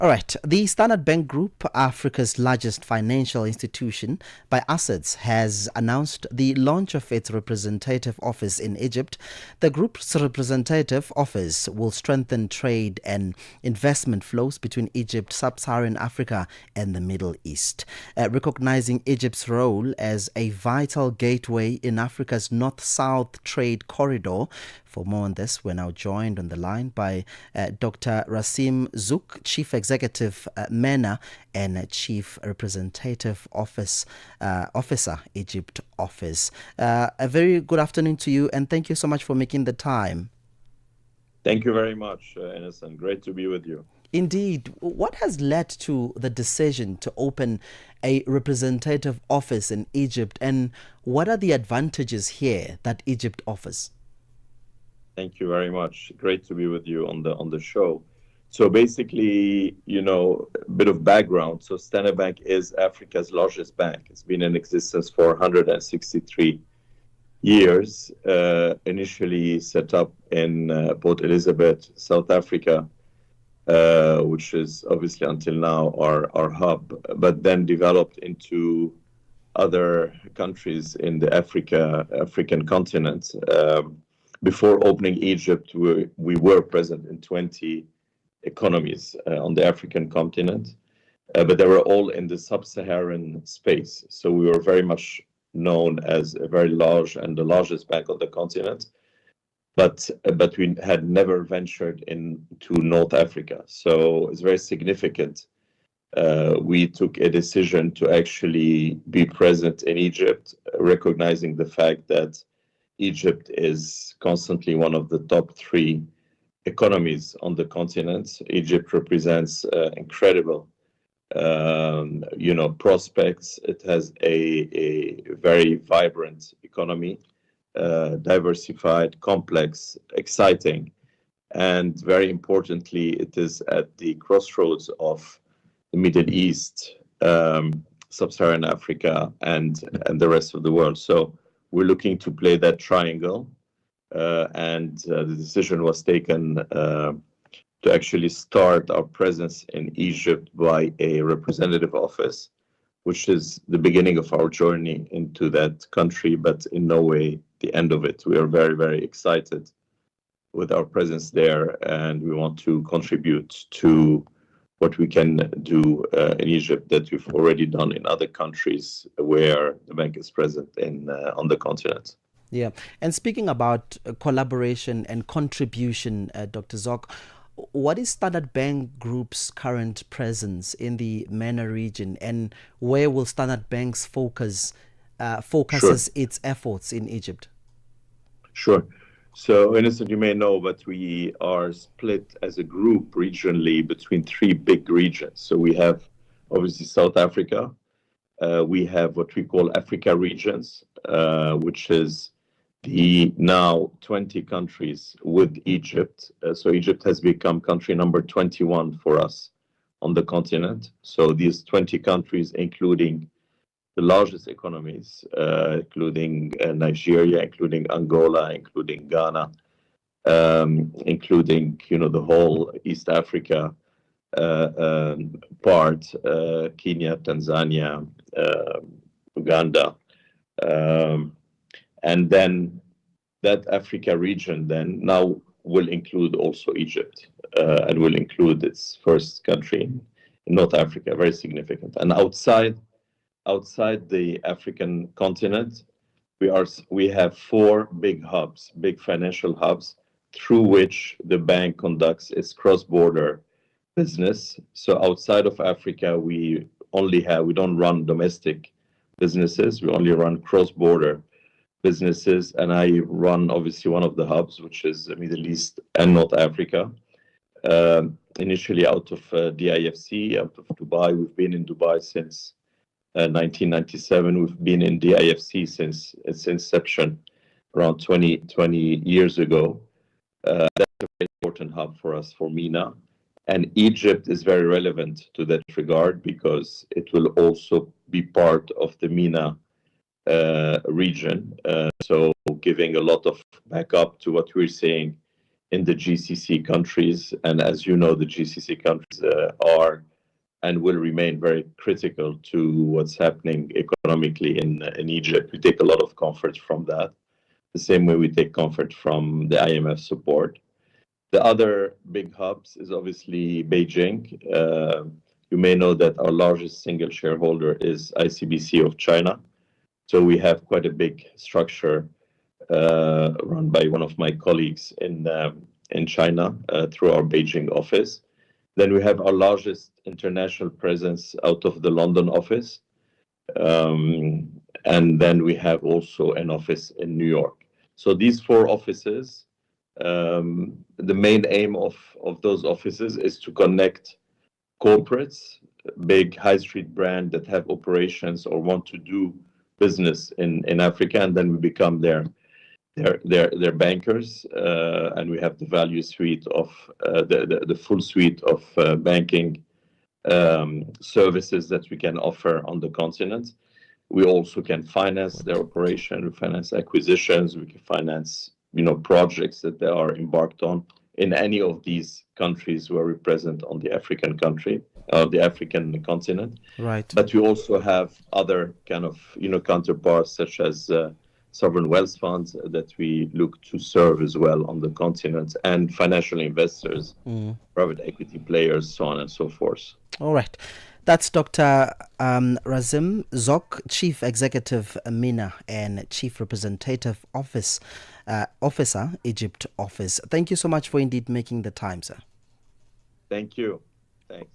All right. The Standard Bank Group, Africa's largest financial institution by assets, has announced the launch of its representative office in Egypt. The group's representative office will strengthen trade and investment flows between Egypt, Sub-Saharan Africa, and the Middle East, recognizing Egypt's role as a vital gateway in Africa's north-south trade corridor. For more on this, we're now joined on the line by Dr. Rassem Zok, Chief Executive, MENA, and Chief Representative Officer, Egypt Office. A very good afternoon to you, and thank you so much for making the time. Thank you very much, Innocent. Great to be with you. Indeed. What has led to the decision to open a representative office in Egypt, and what are the advantages here that Egypt offers? Thank you very much. Great to be with you on the show. So basically, a bit of background. So Standard Bank is Africa's largest bank. It's been in existence for 163 years. Initially set up in Port Elizabeth, South Africa, which is obviously until now our hub, but then developed into other countries in the African continent. Before opening Egypt, we were present in 20 economies on the African continent, but they were all in the Sub-Saharan space. So we were very much known as a very large and the largest bank on the continent, but we had never ventured into North Africa. So it's very significant. We took a decision to actually be present in Egypt, recognizing the fact that Egypt is constantly one of the top 3 economies on the continent. Egypt represents incredible, prospects. It has a very vibrant economy, diversified, complex, exciting, and very importantly, it is at the crossroads of the Middle East, Sub-Saharan Africa, and the rest of the world. So we're looking to play that triangle, and the decision was taken to actually start our presence in Egypt by a representative office, which is the beginning of our journey into that country, but in no way the end of it. We are very, very excited with our presence there, and we want to contribute to what we can do in Egypt that we've already done in other countries where the bank is present on the continent. Yeah. And speaking about collaboration and contribution, Dr. Zok, what is Standard Bank Group's current presence in the MENA region, and where will Standard Bank's focuses its efforts in Egypt? Sure. So, Innocent, you may know, but we are split as a group regionally between 3 big regions. So we have obviously South Africa. We have what we call Africa regions, which is the now 20 countries with Egypt. So Egypt has become country number 21 for us on the continent. So these 20 countries, including the largest economies, including Nigeria, including Angola, including Ghana, including the whole East Africa part, Kenya, Tanzania, Uganda, and then that Africa region then now will include also Egypt, and will include its first country in North Africa, very significant. And outside the African continent, we have 4 big hubs, big financial hubs, through which the bank conducts its cross-border business. So outside of Africa, we don't run domestic businesses, we only run cross-border businesses, and I run obviously one of the hubs, which is the Middle East and North Africa. Initially out of DIFC, out of Dubai. We've been in Dubai since 1997. We've been in the IFC since its inception around 20 years ago. That's a very important hub for us, for MENA. And Egypt is very relevant to that regard because it will also be part of the MENA region. So giving a lot of backup to what we're saying in the GCC countries. And as you know, the GCC countries are and will remain very critical to what's happening economically in Egypt. We take a lot of comfort from that, the same way we take comfort from the IMF support. The other big hubs is obviously Beijing. You may know that our largest single shareholder is ICBC of China. So we have quite a big structure run by one of my colleagues in China through our Beijing office. Then we have our largest international presence out of the London office. And then we have also an office in New York. So these four offices, the main aim of those offices is to connect corporates, big high street brand that have operations or want to do business in Africa, and then we become their bankers, and we have the value suite of the full suite of banking services that we can offer on the continent. We also can finance their operation, we finance acquisitions, we can finance projects that they are embarked on in any of these countries where we're present on the African continent. Right. But we also have other kind of counterparts such as sovereign wealth funds that we look to serve as well on the continent, and financial investors, private equity players, so on and so forth. All right. That's Dr. Rassem Zok, Chief Executive MENA and Chief Representative Officer, Egypt Office. Thank you so much for indeed making the time, sir. Thank you. Thanks.